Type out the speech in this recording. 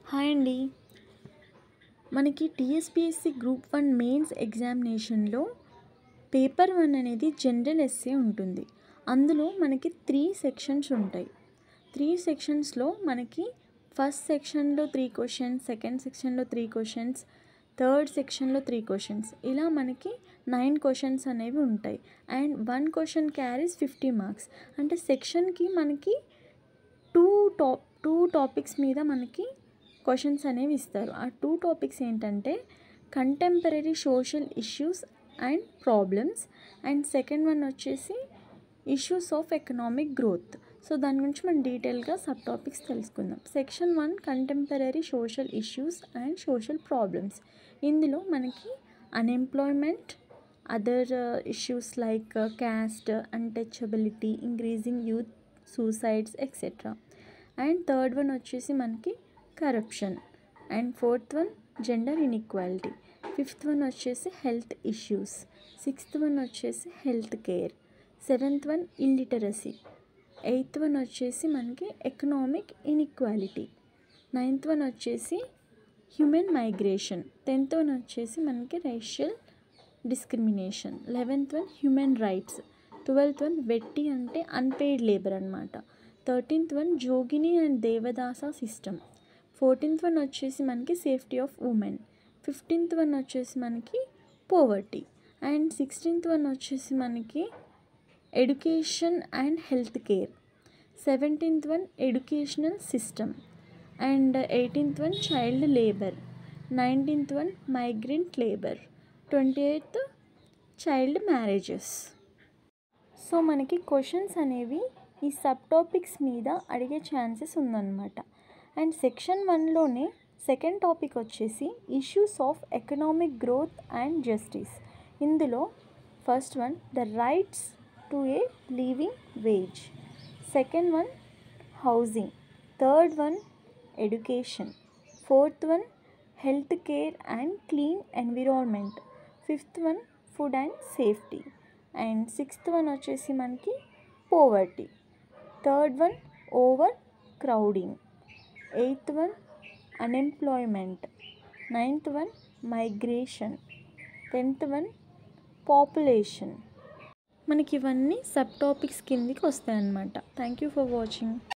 Hi అండి. మనకి TSPSC group 1 mains ఎగ్జామినేషన్లో పేపర్ 1 అనేది జనరల్ ఎస్సే ఉంటుంది. అందులో మనకి 3 సెక్షన్స్ ఉంటాయి. 3 సెక్షన్స్లో మనకి ఫస్ట్ సెక్షన్లో 3 క్వశ్చన్స్, సెకండ్ సెక్షన్లో 3 క్వశ్చన్స్, థర్డ్ సెక్షన్లో 3 క్వశ్చన్స్, ఇలా మనకి 9 క్వశ్చన్స్ అనేవి ఉంటాయి. And 1 question carries 50 marks. అంటే సెక్షన్కి మనకి టూ టాపిక్స్ మీద మనకి క్వశ్చన్స్ అనేవి ఇస్తారు. ఆ 2 టాపిక్స్ ఏంటంటే contemporary social issues and problems, and second one వచ్చేసి issues of economic growth. So దాని గురించి మనం డీటెయిల్గా సబ్ టాపిక్స్ తెలుసుకుందాం. Section 1 contemporary social issues and social problems. ఇందులో మనకి unemployment, other issues like caste, untouchability, increasing youth suicides etcetera. And third one వచ్చేసి మనకి corruption, and fourth one gender inequality, fifth one వచ్చేసి హెల్త్ ఇష్యూస్, సిక్స్త్ వన్ వచ్చేసి health care, seventh one illiteracy, eighth one వచ్చేసి మనకి economic inequality, ninth one వచ్చేసి human migration, tenth one వచ్చేసి మనకి racial discrimination, 11th one human rights, 12th one వెట్టి అంటే unpaid labour అనమాట, 13th one jogini and దేవదాస system, 14th one వచ్చేసి మనకి safety of women, 15th one వచ్చేసి మనకి పోవర్టీ, అండ్ 16th వన్ వచ్చేసి మనకి education and health care, 17th one educational system, and 18th one child labour, 19th one migrant labour, 28th child marriages. So మనకి questions అనేవి ఈ sub topics మీద అడిగే chances ఉందన్నమాట. అండ్ సెక్షన్ 1లోనే second topic వచ్చేసి issues of economic growth and justice. ఇందులో first one the rights to a living wage, second one housing, third one education, fourth one health care and clean environment, fifth one food and safety, and sixth one వచ్చేసి మనకి poverty, third one over crowding, eighth one unemployment, ninth one migration, 10th one population. మనకి ఇవన్నీ sub topics కిందికి వస్తాయన్నమాట. Thank you for watching.